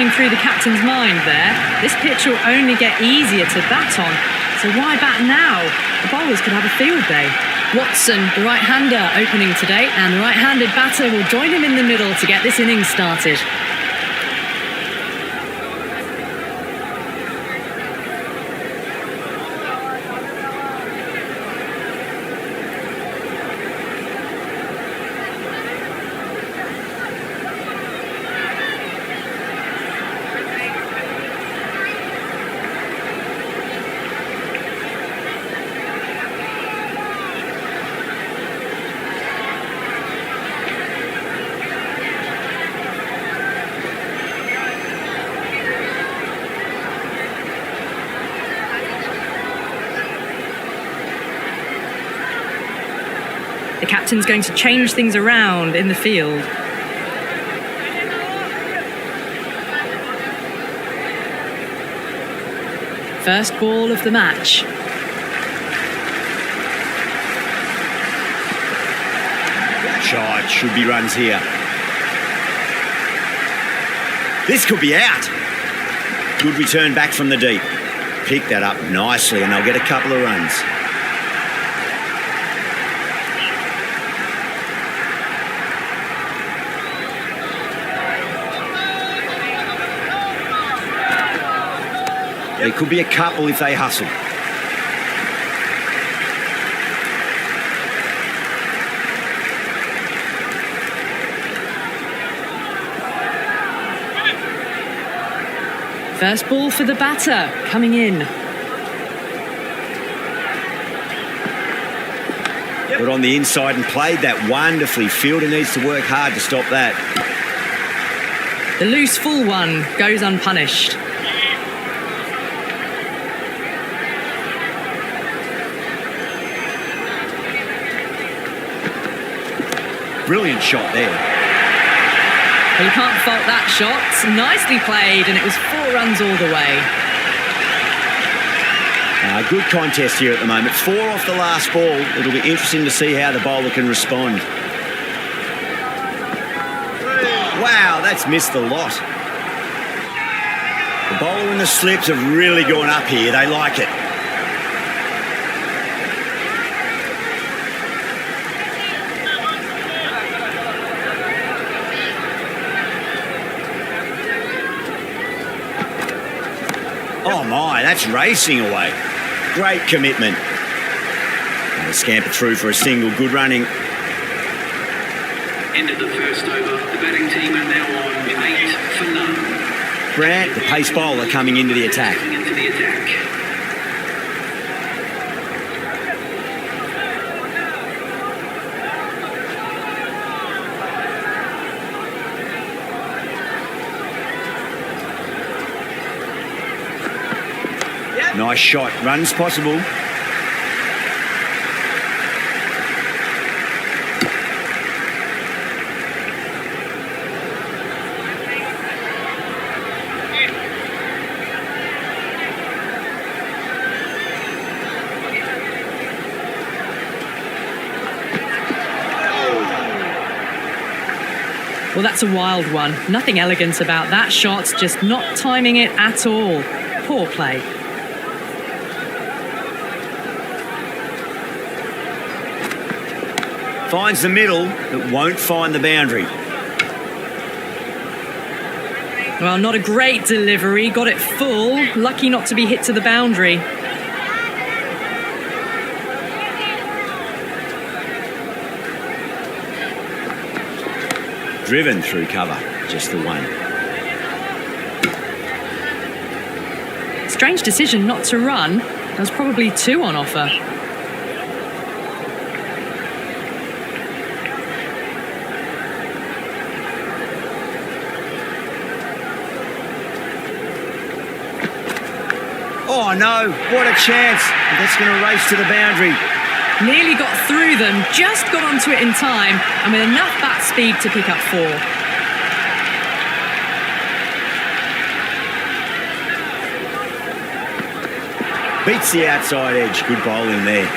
running through the captain's mind there. This pitch will only get easier to bat on, so why bat now? The bowlers could have a field day. Watson, the right-hander, opening today, and the right-handed batter will join him in the middle to get this innings started. The captain's going to change things around in the field. First ball of the match. Shot, should be runs here. This could be out. Good return back from the deep. Pick that up nicely and they'll get a couple of runs. There could be a couple if they hustle. First ball for the batter, coming in. Got on the inside and played that wonderfully. Fielder needs to work hard to stop that. The loose full one goes unpunished. Brilliant shot there. Well, you can't fault that shot. Nicely played, and it was 4 runs all the way. Good contest here at the moment. 4 off the last ball. It'll be interesting to see how the bowler can respond. Wow, that's missed the lot. The bowler and the slips have really gone up here. They like it. Oh my, that's racing away. Great commitment. And they scamper through for a single. Good running. End of the first over. The batting team are now on 8 for none. Grant, the pace bowler, coming into the attack. Nice shot. Runs possible. Well, that's a wild one. Nothing elegant about that shot, just not timing it at all. Poor play. Finds the middle, but won't find the boundary. Well, not a great delivery. Got it full. Lucky not to be hit to the boundary. Driven through cover. Just the one. Strange decision not to run. There was probably 2 on offer. Oh no, what a chance. That's going to race to the boundary. Nearly got through them, just got onto it in time, and with enough bat speed to pick up 4. Beats the outside edge. Good bowling there.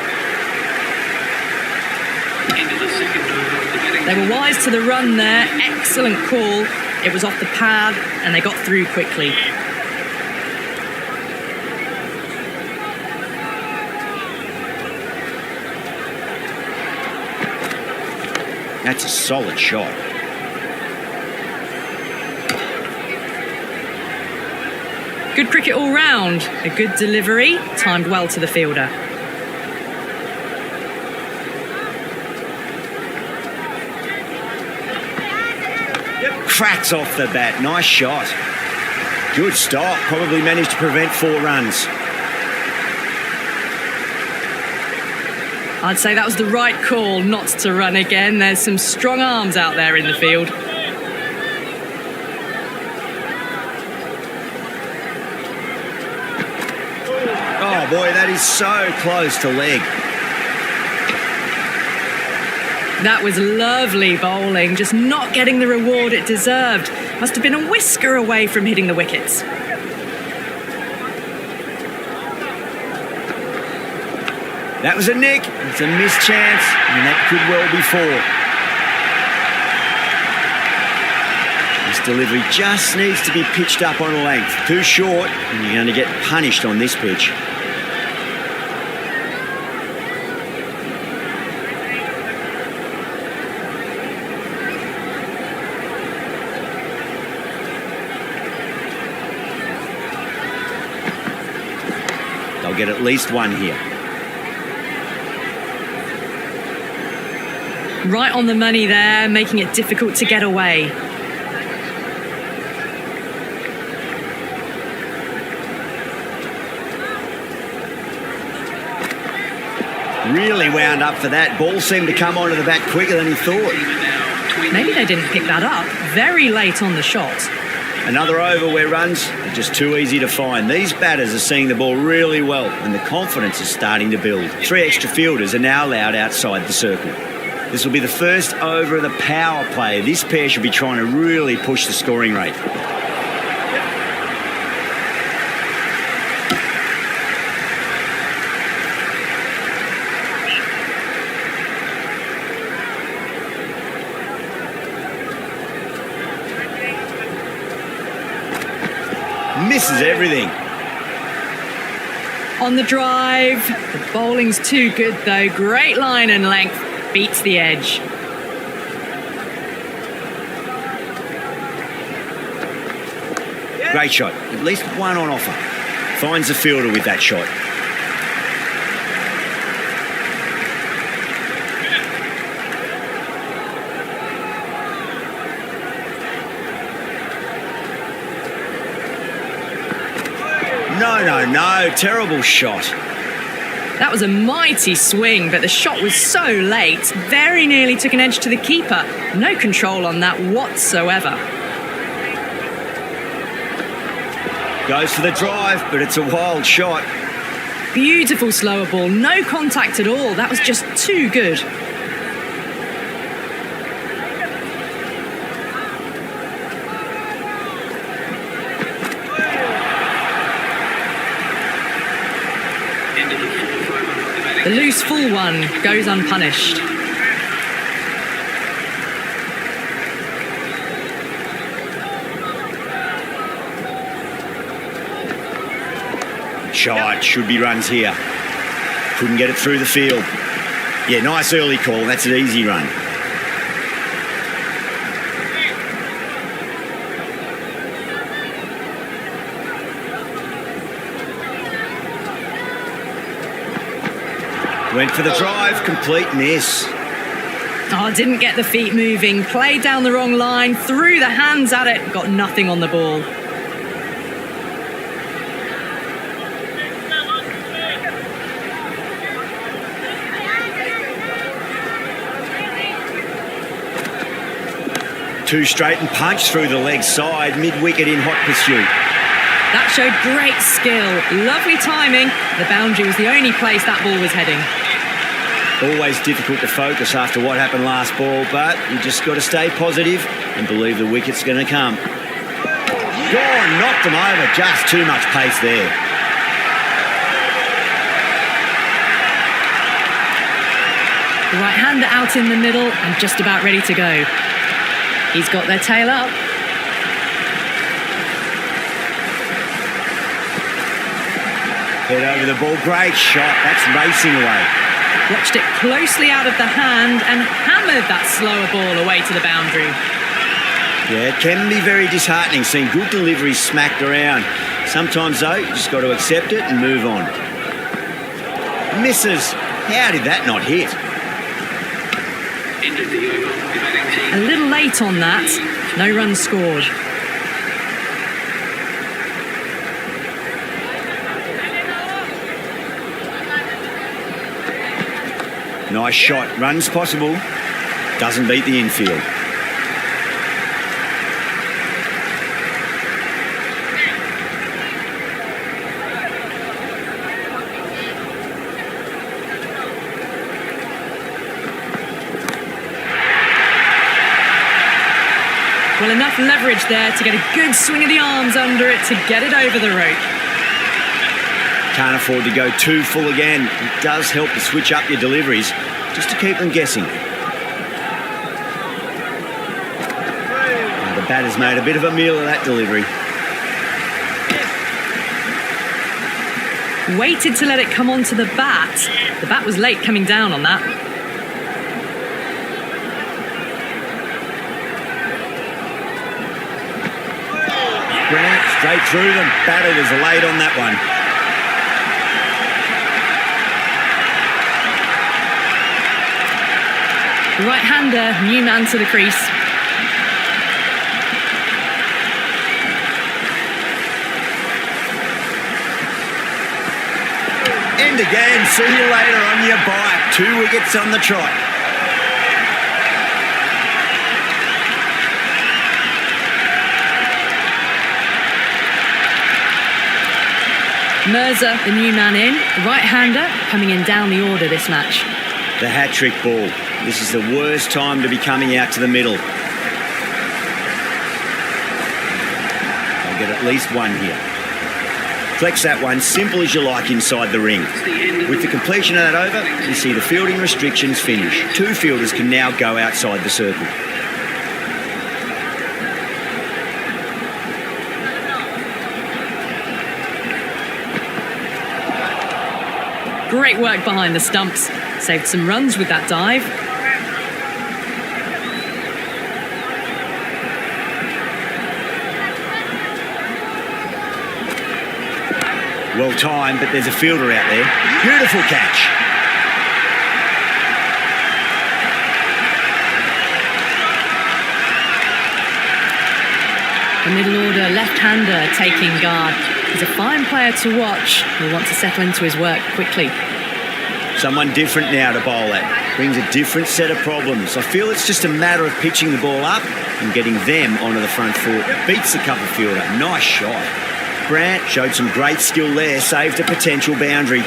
They were wise to the run there. Excellent call. It was off the pad and they got through quickly. That's a solid shot. Good cricket all round. A good delivery, timed well to the fielder. Cracks off the bat. Nice shot. Good stop. Probably managed to prevent 4 runs. I'd say that was the right call not to run again. There's some strong arms out there in the field. Oh boy, that is so close to leg. That was lovely bowling, just not getting the reward it deserved. Must have been a whisker away from hitting the wickets. That was a nick. It's a missed chance, and that could well be 4. This delivery just needs to be pitched up on a length. Too short, and you're going to get punished on this pitch. They'll get at least 1 here. Right on the money there, making it difficult to get away. Really wound up for that. Ball seemed to come onto the bat quicker than he thought. Maybe they didn't pick that up. Very late on the shot. Another over where runs are just too easy to find. These batters are seeing the ball really well, and the confidence is starting to build. 3 extra fielders are now allowed outside the circle. This will be the first over of the power play. This pair should be trying to really push the scoring rate. Misses everything. On the drive, the bowling's too good though. Great line and length, beats the edge. Great shot. At least 1 on offer. Finds the fielder with that shot. No. Terrible shot. That was a mighty swing, but the shot was so late. Very nearly took an edge to the keeper. No control on that whatsoever. Goes for the drive, but it's a wild shot. Beautiful slower ball, no contact at all. That was just too good. The loose full one goes unpunished. Shot, should be runs here. Couldn't get it through the field. Yeah, nice early call. That's an easy run. Went for the drive, complete miss. Oh, didn't get the feet moving. Played down the wrong line, threw the hands at it, got nothing on the ball. Two straight and punched through the leg side, mid-wicket in hot pursuit. That showed great skill, lovely timing. The boundary was the only place that ball was heading. Always difficult to focus after what happened last ball, but you just got to stay positive and believe the wicket's going to come. Gone, knocked them over, just too much pace there. The right-hander out in the middle and just about ready to go. He's got their tail up. Head over the ball. Great shot. That's racing away. Watched it closely out of the hand and hammered that slower ball away to the boundary. Yeah, it can be very disheartening seeing good deliveries smacked around. Sometimes, though, you just got to accept it and move on. Misses. How did that not hit? End of the over. The batting team. A little late on that. No runs scored. Nice shot. Runs possible. Doesn't beat the infield. Well, enough leverage there to get a good swing of the arms under it to get it over the rope. Can't afford to go too full again. It does help to switch up your deliveries just to keep them guessing. Now the batter's made a bit of a meal of that delivery. Waited to let it come onto the bat. The bat was late coming down on that. Grant straight through them. Batter was late on that one. The right-hander, new man to the crease. End again. See you later on your bike. 2 wickets on the trot. Mirza, the new man in. The right-hander coming in down the order this match. The hat-trick ball. This is the worst time to be coming out to the middle. They'll get at least one here. Flex that one, simple as you like inside the ring. With the completion of that over, you see the fielding restrictions finish. 2 fielders can now go outside the circle. Great work behind the stumps. Saved some runs with that dive. Well timed, but there's a fielder out there. Beautiful catch. The middle order left-hander taking guard. He's a fine player to watch. He'll want to settle into his work quickly. Someone different now to bowl at. Brings a different set of problems. I feel it's just a matter of pitching the ball up and getting them onto the front foot. Beats the cover fielder. Nice shot. Grant showed some great skill there. Saved a potential boundary.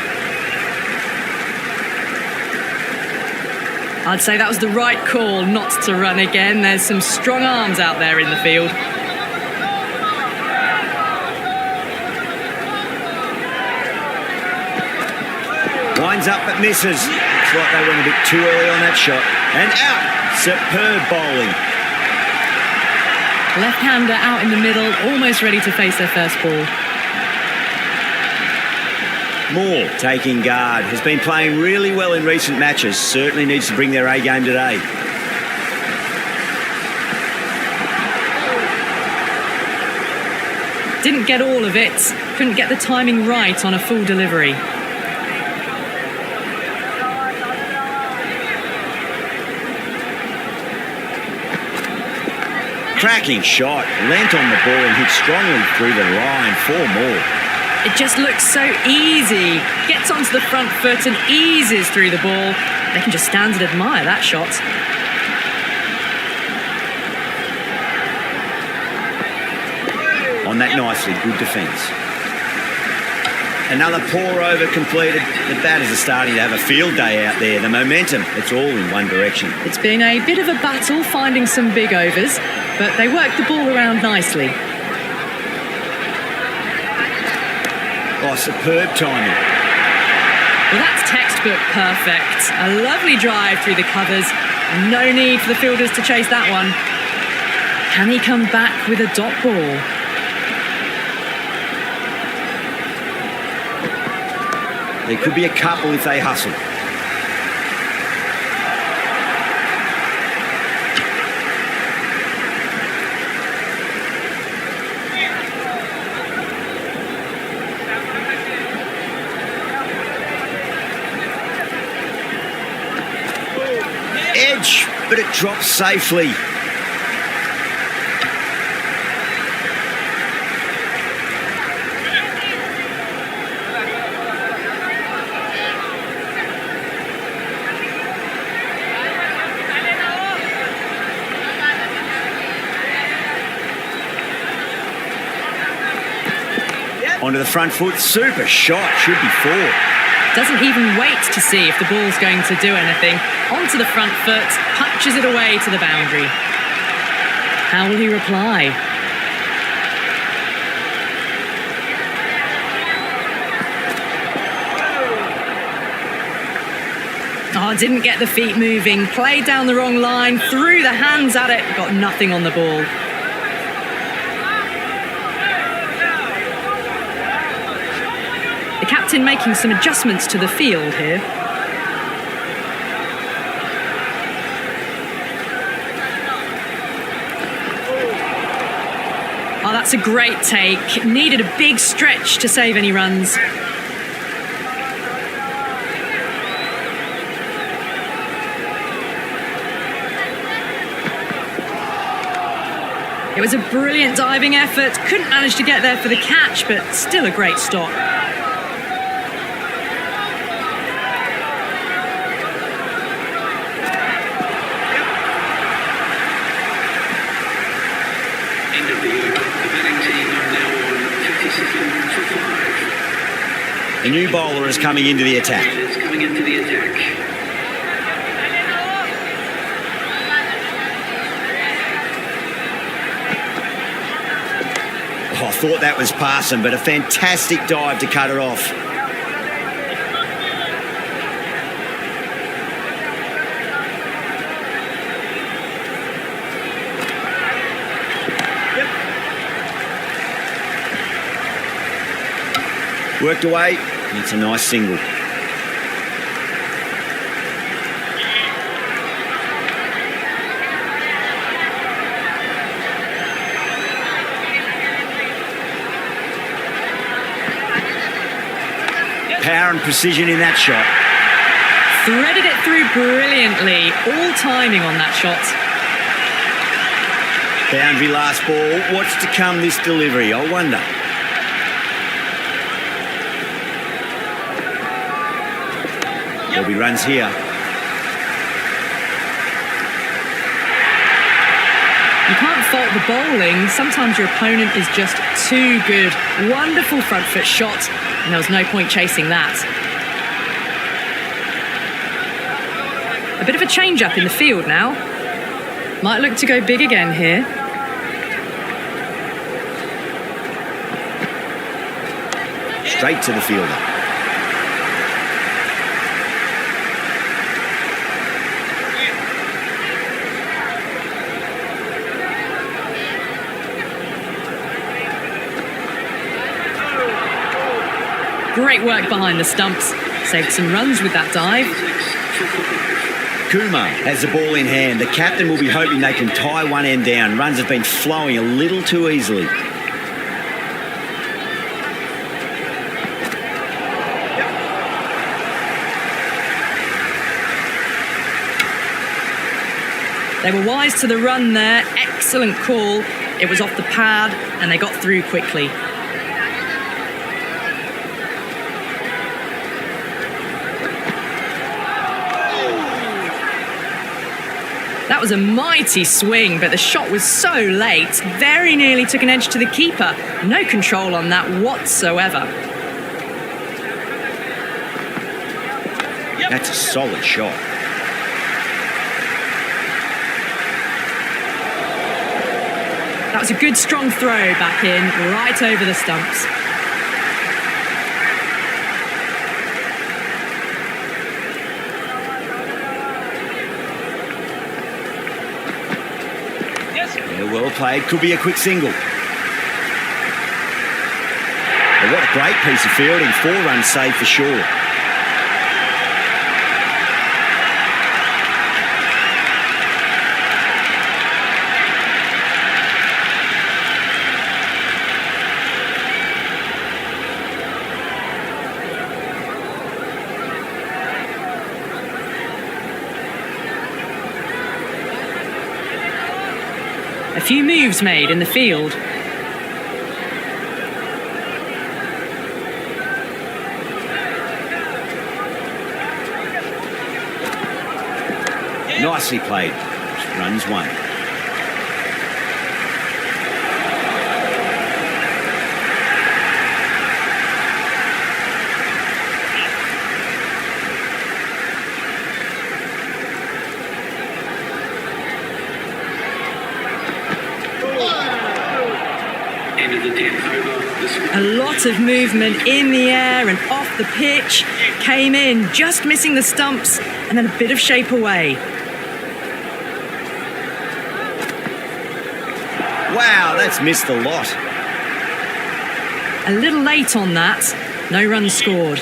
I'd say that was the right call not to run again. There's some strong arms out there in the field. Winds up but misses. Looks like they went a bit too early on that shot. And out. Superb bowling. Left-hander out in the middle, almost ready to face their first ball. Moore taking guard. Has been playing really well in recent matches. Certainly needs to bring their A game today. Didn't get all of it. Couldn't get the timing right on a full delivery. Cracking shot. Leant on the ball and hit strongly through the line. 4 more. It just looks so easy. Gets onto the front foot and eases through the ball. They can just stand and admire that shot. On that nicely. Good defence. Another poor over completed. The batters are starting to have a field day out there. The momentum, it's all in one direction. It's been a bit of a battle finding some big overs, but they work the ball around nicely. Oh, superb timing. Well, that's textbook perfect. A lovely drive through the covers. No need for the fielders to chase that one. Can he come back with a dot ball? There could be a couple if they hustle. Edge, but it drops safely. Onto the front foot, super shot, should be 4. Doesn't even wait to see if the ball's going to do anything. Onto the front foot, punches it away to the boundary. How will he reply? Oh, didn't get the feet moving. Played down the wrong line, threw the hands at it, got nothing on the ball. The captain making some adjustments to the field here. Oh, that's a great take. Needed a big stretch to save any runs. It was a brilliant diving effort. Couldn't manage to get there for the catch, but still a great stop. End of the over. The batting team are now on 57 for 5. The new bowler is coming into the attack. It's coming into the attack. Oh, I thought that was passing, but a fantastic dive to cut it off. Worked away, and it's a nice single. Power and precision in that shot. Threaded it through brilliantly. All timing on that shot. Boundary last ball. What's to come this delivery? I wonder. There'll be runs here. You can't fault the bowling. Sometimes your opponent is just too good. Wonderful front foot shot, and there was no point chasing that. A bit of a change up in the field now. Might look to go big again here. Straight to the fielder. Great work behind the stumps. Saved some runs with that dive. Kumar has the ball in hand. The captain will be hoping they can tie one end down. Runs have been flowing a little too easily. They were wise to the run there. Excellent call. It was off the pad and they got through quickly. That was a mighty swing, but the shot was so late, very nearly took an edge to the keeper. No control on that whatsoever. That's a solid shot. That was a good strong throw back in, right over the stumps. Yeah, well played. Could be a quick single. But what a great piece of fielding. 4 runs saved for sure. few moves made in the field. Nicely played. Runs one. End of the 10th over. The score. A lot of movement in the air and off the pitch. Came in, just missing the stumps, and then a bit of shape away. Wow, that's missed a lot. A little late on that. No runs scored.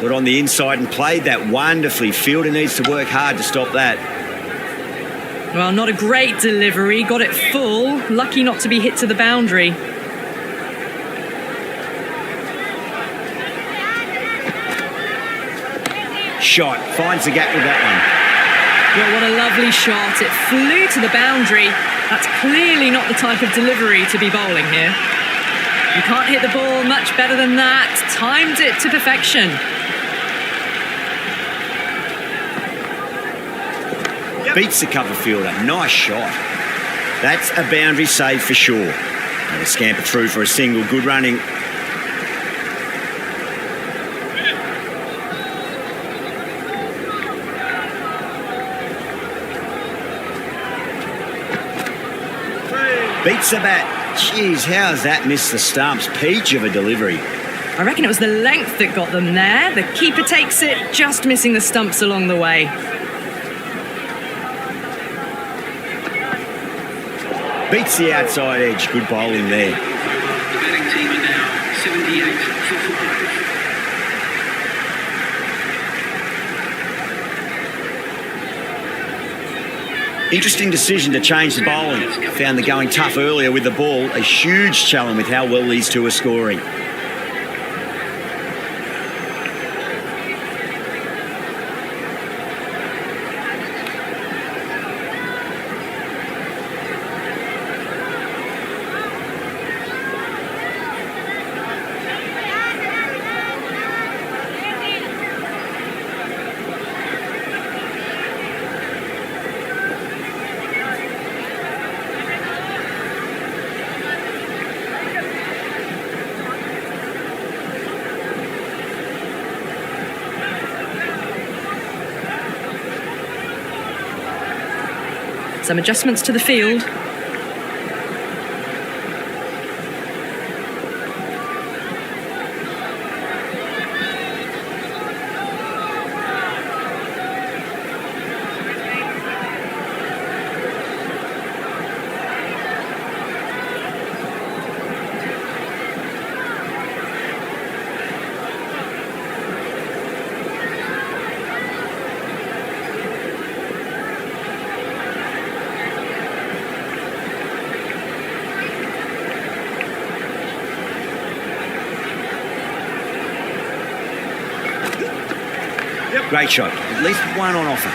Got on the inside and played that wonderfully. Fielder needs to work hard to stop that. Well, not a great delivery. Got it full. Lucky not to be hit to the boundary. Shot. Finds the gap with that one. Well, what a lovely shot. It flew to the boundary. That's clearly not the type of delivery to be bowling here. You can't hit the ball much better than that. Timed it to perfection. Beats the cover fielder. Nice shot. That's a boundary save for sure. And a scamper through for a single. Good running. Beats the bat. Jeez, how's that missed the stumps? Peach of a delivery. I reckon it was the length that got them there. The keeper takes it, just missing the stumps along the way. Beats the outside edge. Good bowling there. The batting team are now 78 for 5. Interesting decision to change the bowling. Found the going tough earlier with the ball. A huge challenge with how well these two are scoring. Some adjustments to the field. Great shot. At least one on offer.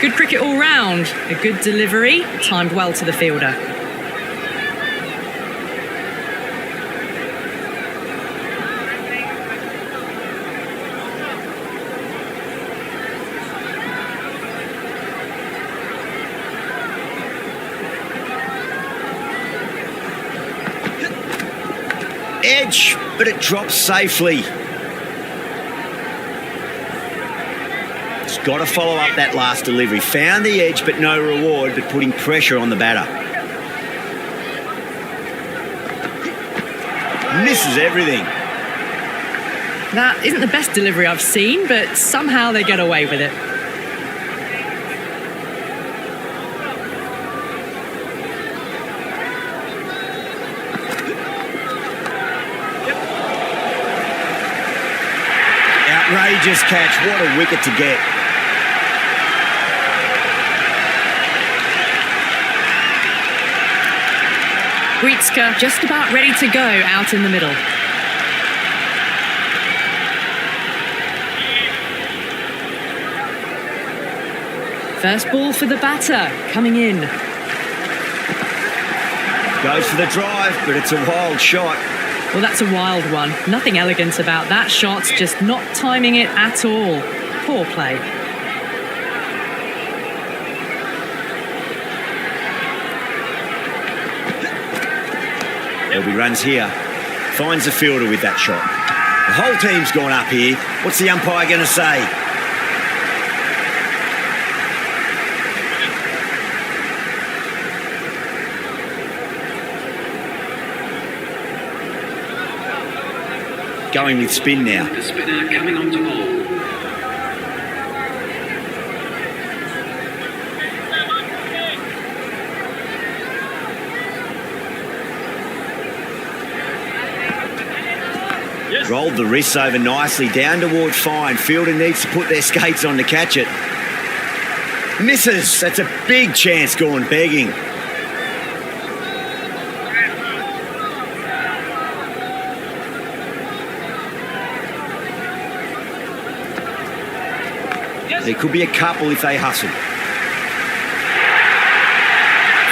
Good cricket all round. A good delivery, timed well to the fielder. Edge, but it drops safely. It's got to follow up that last delivery. Found the edge, but no reward, but putting pressure on the batter. Misses everything. That isn't the best delivery I've seen, but somehow they get away with it. Outrageous catch. What a wicket to get. Gritzka just about ready to go out in the middle. First ball for the batter, coming in. Goes for the drive, but it's a wild shot. Well, that's a wild one. Nothing elegant about that shot, just not timing it at all. Poor play. There'll be runs here. Finds the fielder with that shot. The whole team's gone up here. What's the umpire going to say? Going with spin now. The spinner coming on to bowl. Rolled the wrists over nicely, down toward fine. Fielder needs to put their skates on to catch it. Misses. That's a big chance gone begging. There could be a couple if they hustle.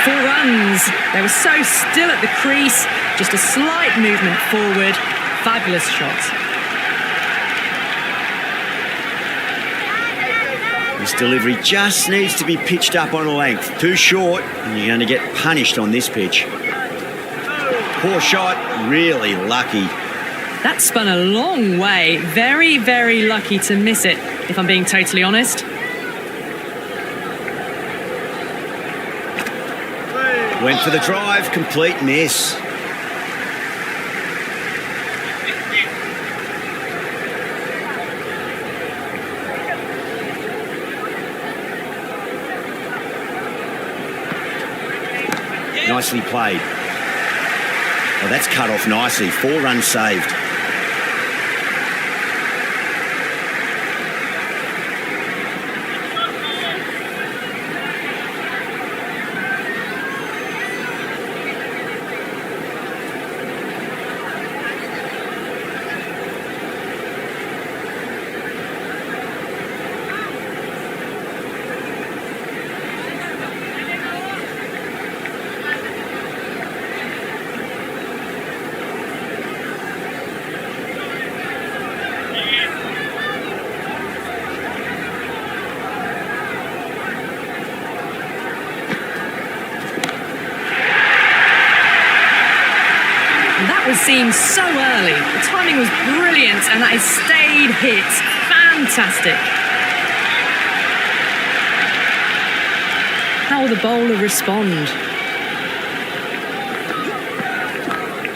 4 runs. They were so still at the crease. Just a slight movement forward. Fabulous shot. This delivery just needs to be pitched up on a length. Too short, and you're going to get punished on this pitch. Poor shot, really lucky. That spun a long way. Very, very lucky to miss it, if I'm being totally honest. Went for the drive, complete miss. Nicely played. Well, that's cut off nicely. 4 runs saved. Was seen so early. The timing was brilliant and that has stayed hit. Fantastic. How will the bowler respond?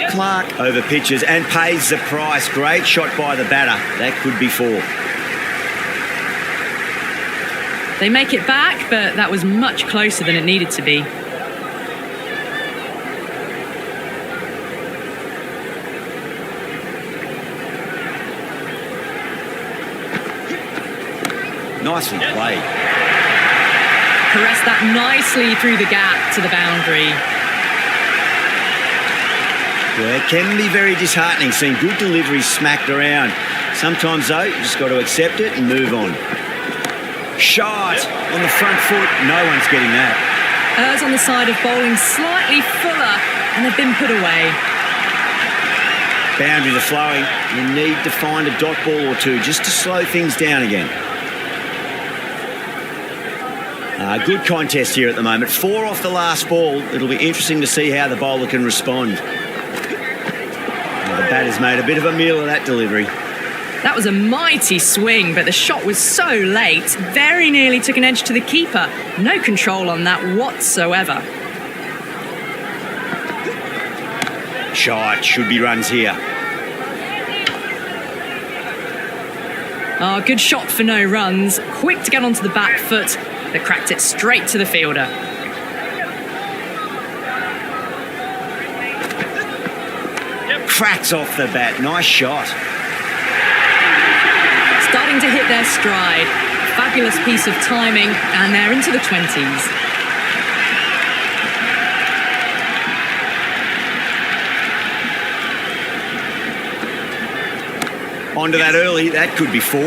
Clark over pitches and pays the price. Great shot by the batter. That could be 4. They make it back, but that was much closer than it needed to be. Nicely played. Caressed that nicely through the gap to the boundary. Yeah, it can be very disheartening seeing good deliveries smacked around. Sometimes, though, you just got to accept it and move on. Shot on the front foot. No one's getting that. Errs on the side of bowling slightly fuller, and they've been put away. Boundaries are flowing. You need to find a dot ball or two just to slow things down again. Good contest here at the moment. 4 off the last ball. It'll be interesting to see how the bowler can respond. Well, the batter's made a bit of a meal of that delivery. That was a mighty swing, but the shot was so late. Very nearly took an edge to the keeper. No control on that whatsoever. Shot. Should be runs here. Good shot for no runs. Quick to get onto the back foot. They cracked it straight to the fielder. Cracks off the bat. Nice shot. Starting to hit their stride. Fabulous piece of timing, and they're into the 20s. onto that early. That could be 4.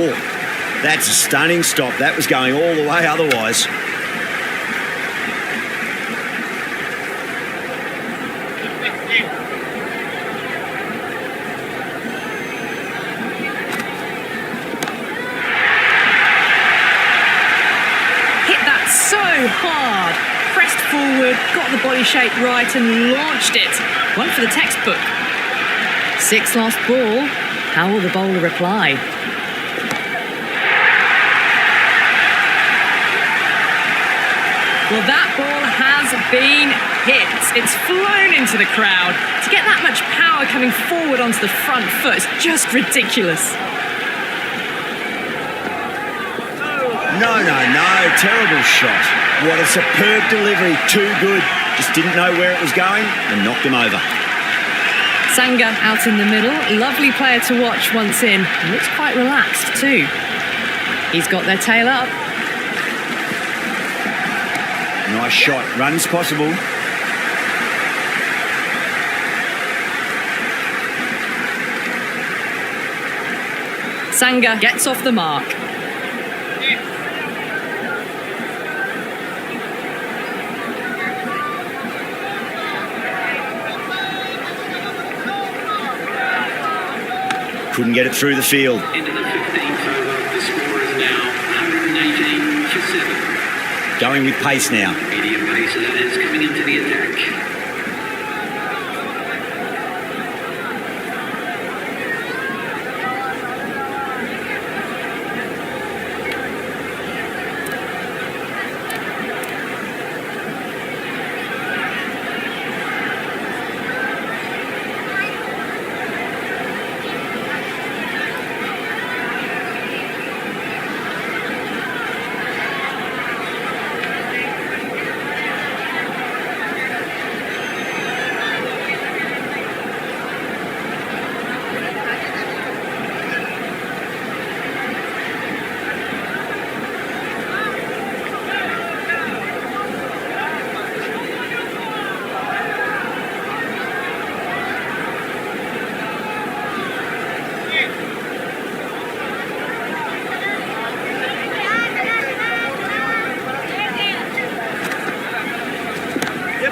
That's a stunning stop. That was going all the way otherwise. Hit that so hard. Pressed forward, got the body shape right and launched it. One for the textbook. 6 last ball. How will the bowler reply? Well, that ball has been hit. It's flown into the crowd. To get that much power coming forward onto the front foot is just ridiculous. No. Terrible shot. What a superb delivery. Too good. Just didn't know where it was going and knocked him over. Sangha out in the middle. Lovely player to watch once in. He looks quite relaxed too. He's got their tail up. Nice shot. Runs possible. Sangha gets off the mark. Couldn't get it through the field. Into the 15th over. The score is now 118 for 7. Going with pace now. Medium pace that is coming into the attack.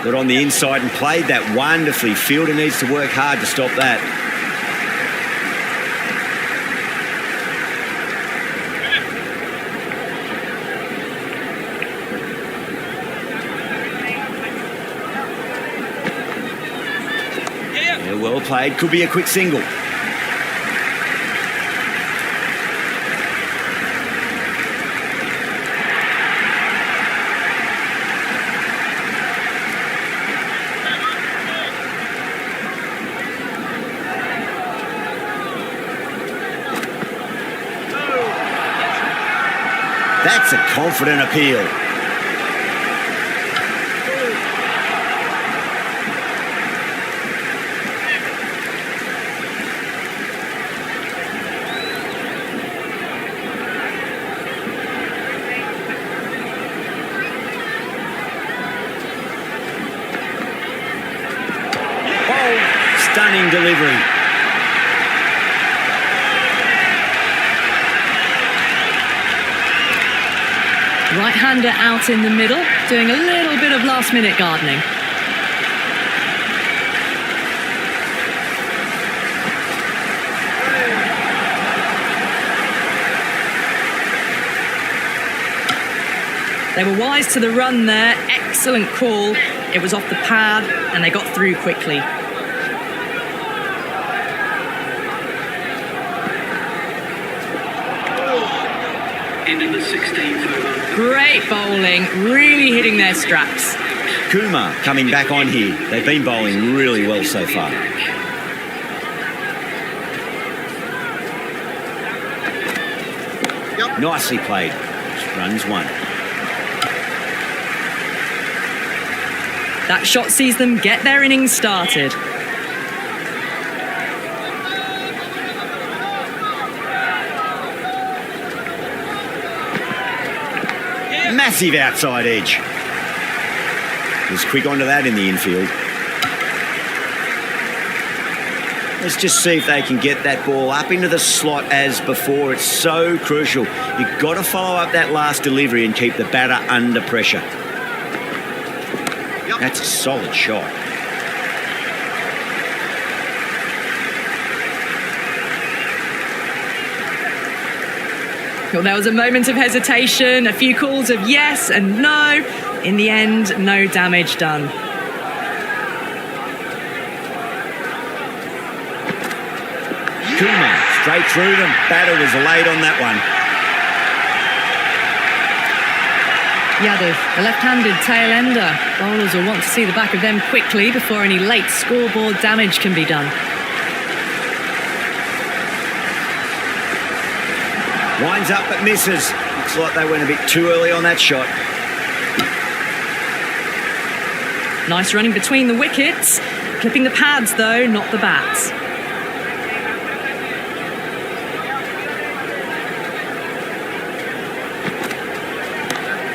Got on the inside and played that wonderfully. Fielder needs to work hard to stop that. Yeah, well played. Could be a quick single. That's a confident appeal. Oh, stunning delivery. Right-hander out in the middle, doing a little bit of last-minute gardening. They were wise to the run there. Excellent call. It was off the pad, and they got through quickly. Into the 16th over. Great bowling, really hitting their straps. Kumar coming back on here. They've been bowling really well so far. Nicely played. Runs 1. That shot sees them get their innings started. Massive outside edge. Was quick onto that in the infield. Let's just see if they can get that ball up into the slot as before. It's so crucial. You've got to follow up that last delivery and keep the batter under pressure. That's a solid shot. Well, there was a moment of hesitation, a few calls of yes and no. In the end, no damage done. Kumar, straight through them. Batter was late on that one. Yadav, the left-handed tail ender. Bowlers will want to see the back of them quickly before any late scoreboard damage can be done. Winds up but misses. Looks like they went a bit too early on that shot. Nice running between the wickets. Clipping the pads though, not the bats.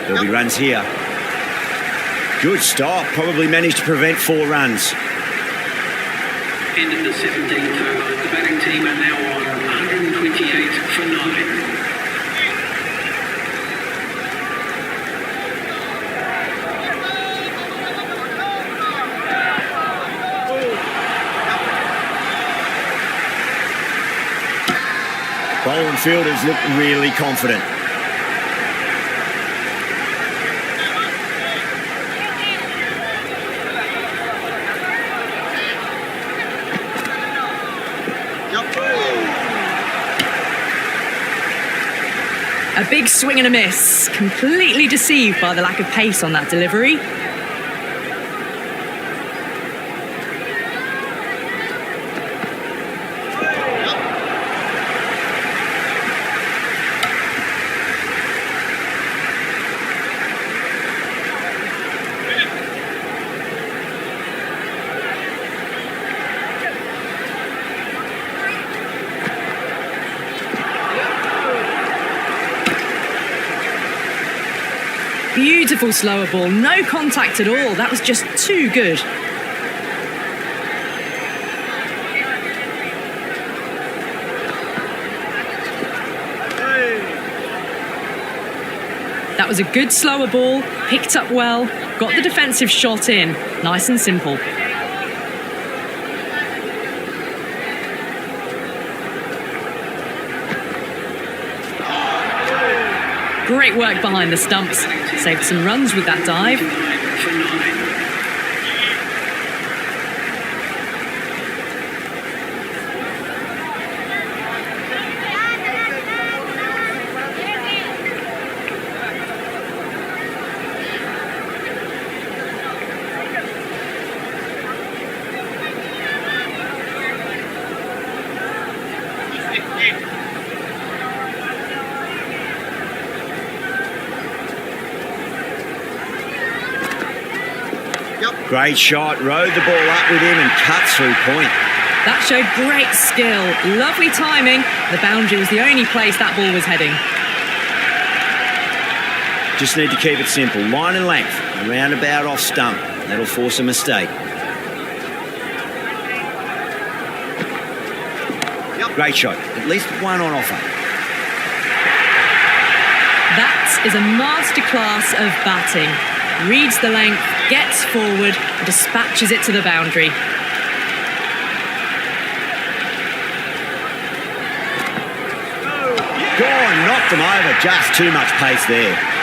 There'll be runs here. Good stop. Probably managed to prevent 4 runs. End of the 17th over. The batting team are now on 128 for 9. Bowling fielders look really confident. A big swing and a miss. Completely deceived by the lack of pace on that delivery. Beautiful slower ball, no contact at all. That was just too good. That was a good slower ball, picked up well, got the defensive shot in. Nice and simple. Great work behind the stumps. Saved some runs with that dive. For 9. Great shot, rode the ball up with him and cut through point. That showed great skill. Lovely timing. The boundary was the only place that ball was heading. Just need to keep it simple. Line and length, a roundabout off stump. That'll force a mistake. Great shot, at least one on offer. That is a masterclass of batting. Reads the length, gets forward, and dispatches it to the boundary. Gone, knocked them over, just too much pace there.